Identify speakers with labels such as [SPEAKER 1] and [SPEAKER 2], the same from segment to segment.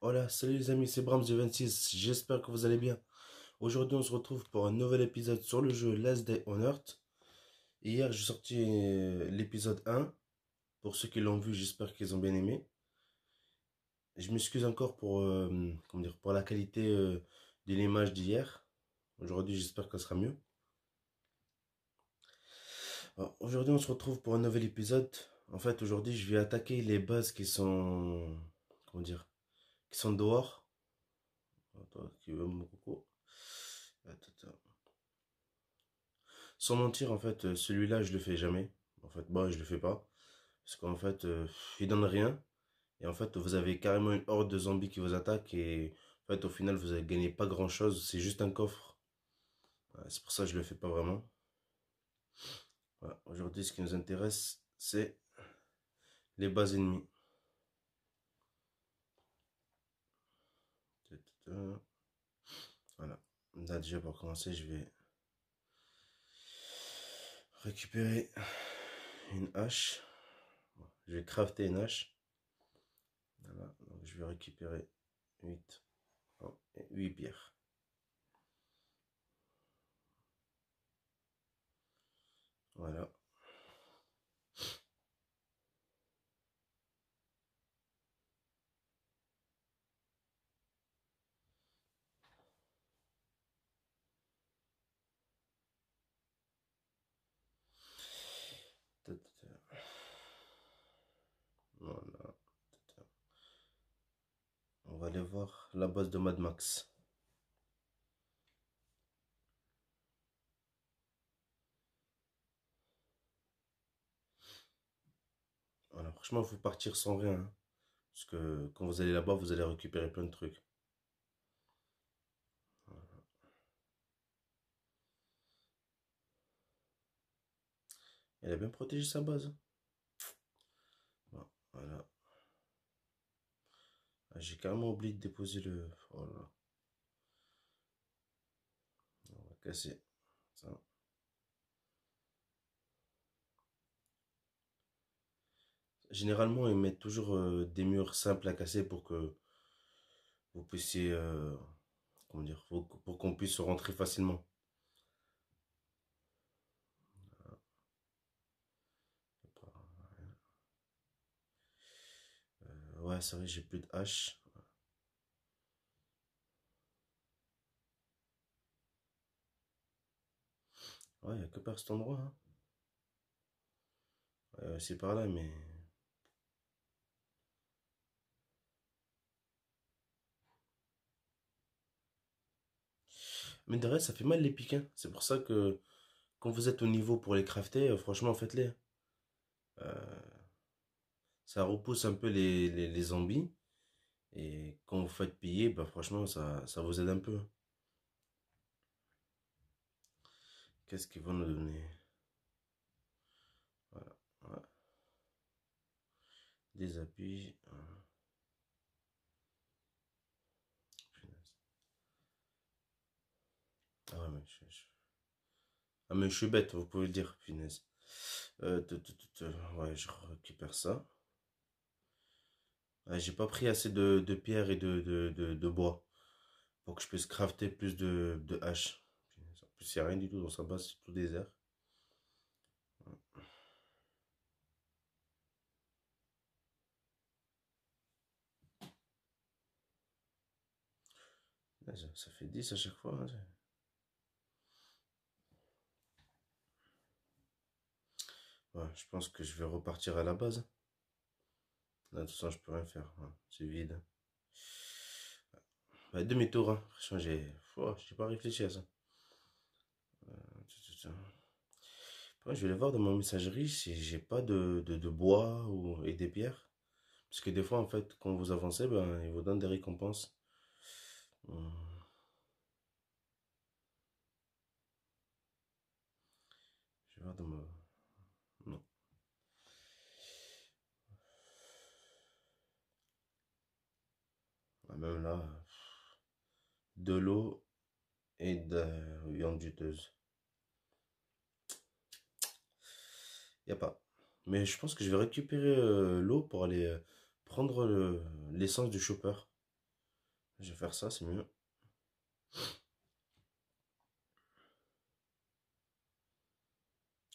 [SPEAKER 1] Hola, salut les amis, c'est Brahms du 26, j'espère que vous allez bien. Aujourd'hui on se retrouve pour un nouvel épisode sur le jeu Last Day on Earth. Hier j'ai sorti l'épisode 1, pour ceux qui l'ont vu j'espère qu'ils ont bien aimé. Je m'excuse encore pour, comment dire, pour la qualité de l'image d'hier. Aujourd'hui j'espère qu'elle sera mieux. Alors, aujourd'hui on se retrouve pour un nouvel épisode. En fait aujourd'hui je vais attaquer les bases qui sont, comment dire, qui sont dehors. Attends, qui veut mon coco. Attends. Sans mentir, en fait, celui-là, je le fais jamais. En fait, bon, je le fais pas. Parce qu'en fait, il donne rien. Et en fait, vous avez carrément une horde de zombies qui vous attaquent. Et en fait, au final, vous avez gagné pas grand-chose. C'est juste un coffre. Ouais, c'est pour ça que je le fais pas vraiment. Voilà. Aujourd'hui, ce qui nous intéresse, c'est les bases ennemies. Voilà. Là, déjà, pour commencer, je vais récupérer une hache. Bon, je vais crafter une hache. Voilà. Donc, je vais récupérer 8, 8 pierres. Voilà. Voilà. On va aller voir la base de Mad Max. Alors, franchement, il faut partir sans rien, hein. Parce que quand vous allez là-bas, vous allez récupérer plein de trucs. Elle a bien protégé sa base, hein. Bon, voilà. Ah, j'ai carrément oublié de déposer le... Oh là là. On va casser ça. Généralement, ils mettent toujours des murs simples à casser pour que vous puissiez... comment dire? Pour qu'on puisse rentrer facilement. Ouais, c'est vrai, j'ai plus de hache. Ouais, il n'y a que par cet endroit, hein. C'est par là, mais... Mais derrière, ça fait mal les pics, hein. C'est pour ça que quand vous êtes au niveau pour les crafter, franchement, faites-les. Euh, Ça repousse un peu les zombies. Et quand vous faites piller, bah franchement, ça vous aide un peu. Qu'est-ce qu'ils vont nous donner? Voilà. Ouais. Des appuis. Punaise. Ah ouais, ah, mais je suis bête, vous pouvez le dire, punaise. Ouais, je récupère ça. Ah, j'ai pas pris assez de pierres et de bois pour que je puisse crafter plus de haches. Punaise. En plus, il n'y a rien du tout dans sa base, c'est tout désert. Là, ça fait 10 à chaque fois, hein. Ouais, je pense que je vais repartir à la base. Là, de toute façon, je peux rien faire, hein. C'est vide. Ouais, demi-tour, hein. Franchement, j'ai pas réfléchi à ça. Après, je vais aller voir dans ma messagerie si j'ai pas de bois et des pierres. Parce que des fois, en fait, quand vous avancez, ben, ils vous donnent des récompenses. Hum, Je vais voir dans ma... Non. Ah, même là, de l'eau et de viande juteuse. Y a pas. Mais je pense que je vais récupérer l'eau pour aller prendre l'essence du chopper. Je vais faire ça, c'est mieux.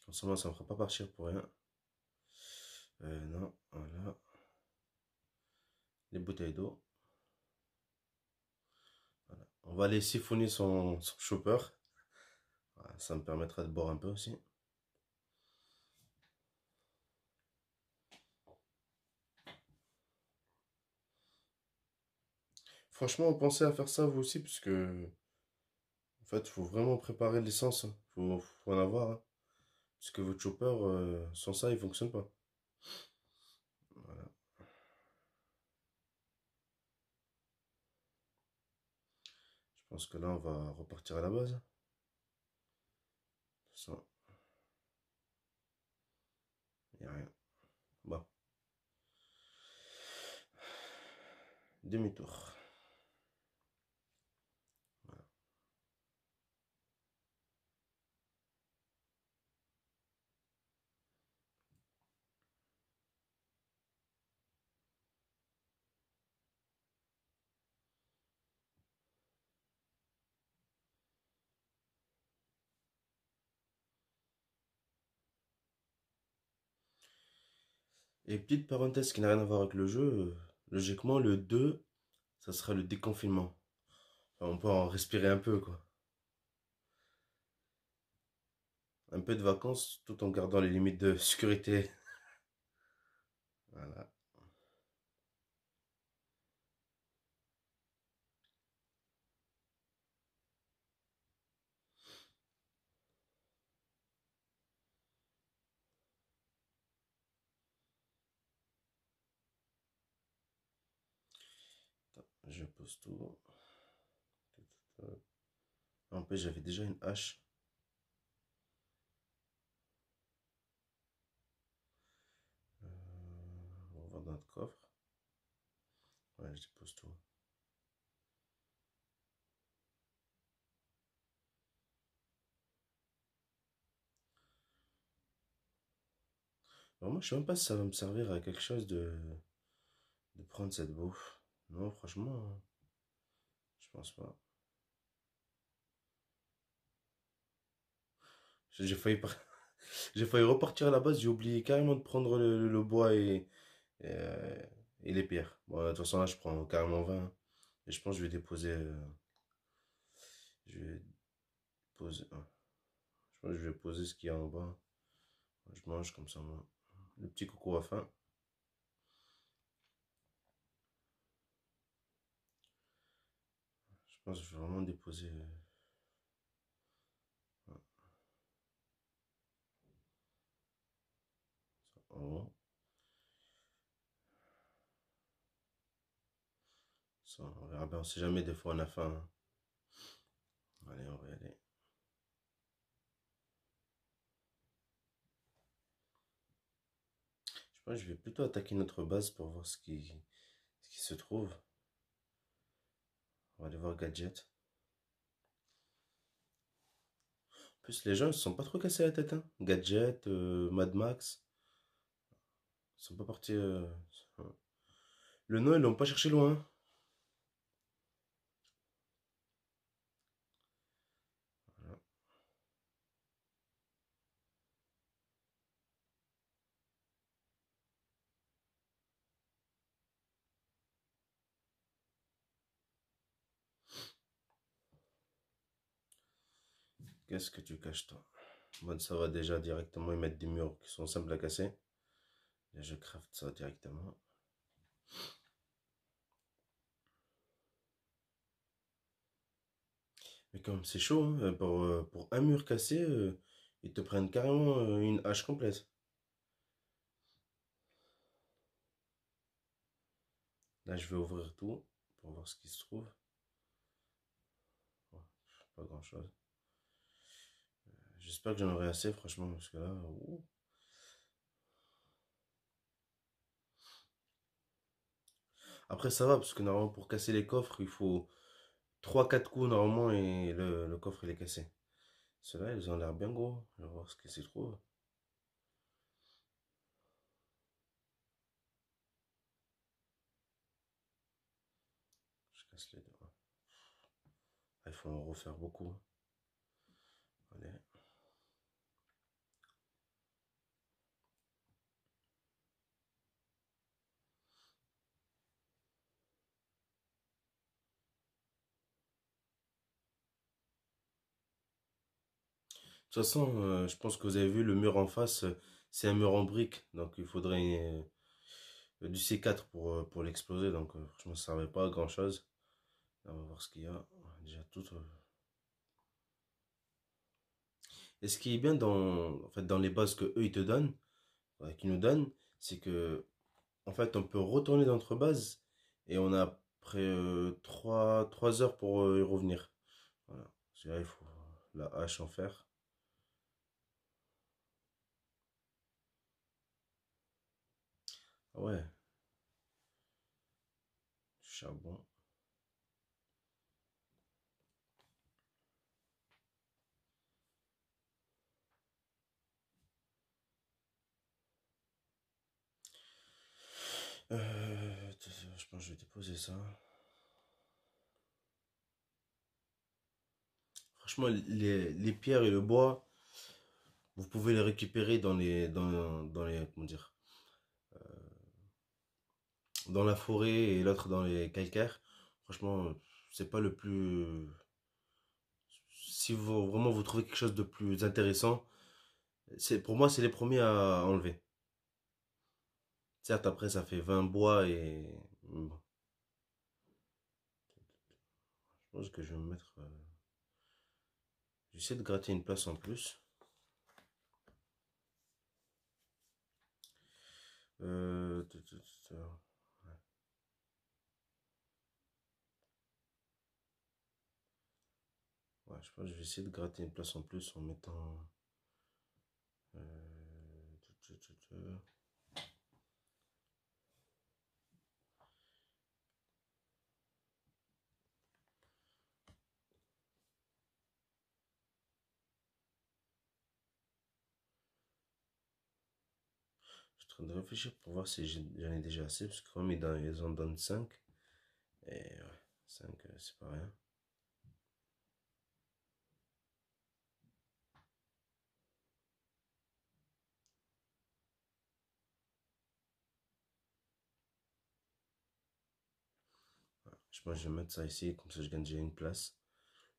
[SPEAKER 1] Comme ça, moi, ça me fera pas partir pour rien. Non, voilà. Les bouteilles d'eau. Voilà. On va aller siphonner son chopper. Voilà, ça me permettra de boire un peu aussi. Franchement, pensez à faire ça vous aussi, parce que en fait, faut vraiment préparer l'essence, hein. Faut en avoir, hein. Parce que votre chopper, sans ça, il fonctionne pas. Voilà. Je pense que là, on va repartir à la base. Ça, y a rien. Bon, demi-tour. Voilà. Et petite parenthèse qui n'a rien à voir avec le jeu, logiquement, le 2 ça sera le déconfinement. Enfin, on peut en respirer un peu, quoi. Un peu de vacances tout en gardant les limites de sécurité. Voilà. Attends, je pose tout. En plus, j'avais déjà une hache. On va voir dans notre coffre. Ouais, je dépose tout. Alors moi, je sais même pas si ça va me servir à quelque chose de prendre cette bouffe. Non, franchement, je pense pas. J'ai failli, j'ai failli repartir à la base, j'ai oublié carrément de prendre le bois et, et les pierres. Bon, de toute façon, là, je prends carrément 20. Et je pense que je vais déposer. Je vais poser. Je pense que je vais poser ce qu'il y a en bas. Je mange comme ça, moi. Le petit coco à faim. Je pense que je vais vraiment déposer. Ouais, ça en haut. Ça, on verra bien. On sait jamais, des fois on a faim, hein. Allez, on va y aller. Je pense que je vais plutôt attaquer notre base pour voir ce qui se trouve. On va aller voir Gadget. En plus, les gens ils se sont pas trop cassés la tête, hein. Gadget, Mad Max. Ils sont pas partis. Le nom, ils l'ont pas cherché loin. Voilà. Qu'est-ce que tu caches, toi? Bon, ça va déjà directement. Ils mettent des murs qui sont simples à casser. Et je craft ça directement. Mais comme c'est chaud, hein, pour un mur cassé, ils te prennent carrément une hache complète. Là, je vais ouvrir tout pour voir ce qui se trouve. Ouais, pas grand-chose. J'espère que j'en aurai assez, franchement, parce que là, ouh. Après, ça va, parce que normalement, pour casser les coffres, il faut trois quatre coups normalement et le coffre il est cassé. Ceux-là, ils ont l'air bien gros. Je vais voir ce qu'ils s'y trouve. Je casse les deux. faut en refaire beaucoup. Allez. De toute façon, je pense que vous avez vu le mur en face, c'est un mur en briques. Donc il faudrait du C4 pour l'exploser. Donc franchement, ça ne servait pas à grand chose. Là, on va voir ce qu'il y a. Déjà tout. Et ce qui est bien en fait, dans les bases que eux ils te donnent, qu'ils nous donnent, c'est que en fait on peut retourner dans notre base et on a après 3 heures pour y revenir. Voilà. Parce que là, il faut la hache en fer. Ah ouais, charbon. Je pense que je vais déposer ça. Franchement, les pierres et le bois, vous pouvez les récupérer dans les, comment dire, dans la forêt et l'autre dans les calcaires. Franchement, c'est pas le plus. Si vous vraiment vous trouvez quelque chose de plus intéressant, pour moi c'est les premiers à enlever. Certes, après ça fait 20 bois et bon, je pense que je vais me mettre. J'essaie de gratter une place en plus. Euh, t- t- t- Ouais, je pense que je vais essayer de gratter une place en plus en mettant. T- t- t- t- Je suis en train de réfléchir pour voir si j'en ai déjà assez, parce que quand même ils en donnent 5. Et ouais, 5 c'est pas rien. Je pense que je vais mettre ça ici, comme ça je gagne déjà une place.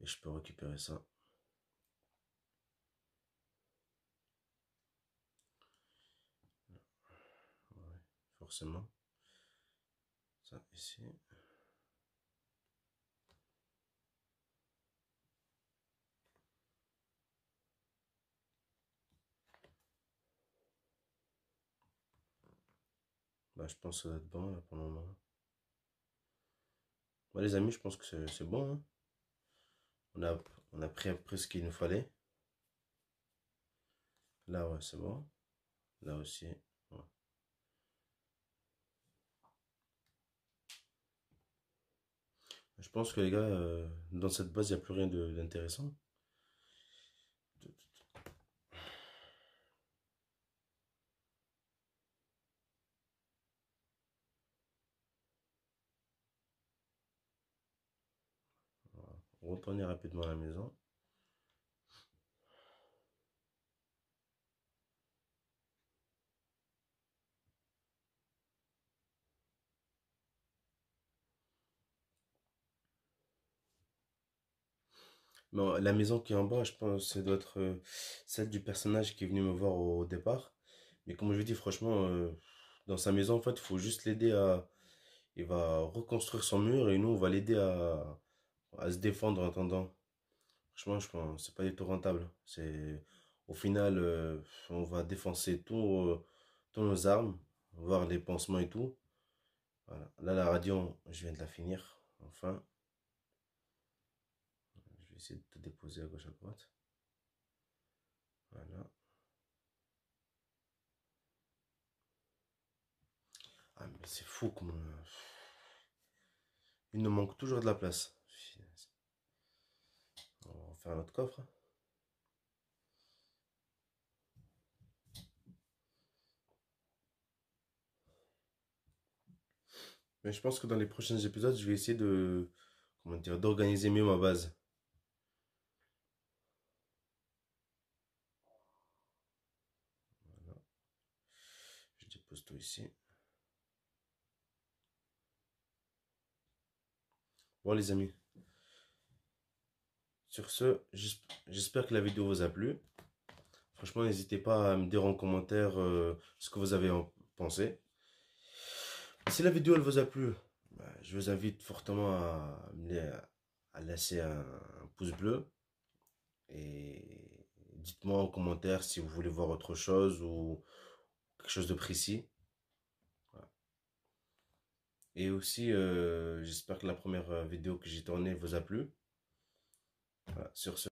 [SPEAKER 1] Et je peux récupérer ça. Ouais, forcément. Ça ici. Bah, je pense que ça doit être bon là pour le moment. Bon, les amis, je pense que c'est bon, hein. On a, on a pris après ce qu'il nous fallait. Là, ouais, c'est bon. Là aussi. Ouais. Je pense que les gars, dans cette base, il n'y a plus rien d'intéressant. Voilà. Retourner rapidement à la maison. Non, la maison qui est en bas, je pense que ça doit être celle du personnage qui est venu me voir au départ. Mais comme je vous dis, franchement, dans sa maison, en fait, il faut juste l'aider à. Il va reconstruire son mur et nous, on va l'aider à se défendre en attendant. Franchement, je pense que c'est pas du tout rentable. Au final, on va défoncer tous nos armes, voir les pansements et tout. Voilà. Là, la radio, je viens de la finir. Enfin, je vais essayer de tout déposer à gauche à droite. Voilà. Ah, mais c'est fou comme. Il nous manque toujours de la place. On va faire un autre coffre. Mais je pense que dans les prochains épisodes, je vais essayer comment dire, d'organiser mieux ma base. tout ici. Bon les amis, sur ce, j'espère que la vidéo vous a plu. Franchement, n'hésitez pas à me dire en commentaire ce que vous avez pensé. Si la vidéo elle vous a plu, bah, je vous invite fortement à laisser un pouce bleu. Et dites-moi en commentaire si vous voulez voir autre chose ou quelque chose de précis. Voilà. Et aussi, j'espère que la première vidéo que j'ai tournée vous a plu. Voilà. Sur ce.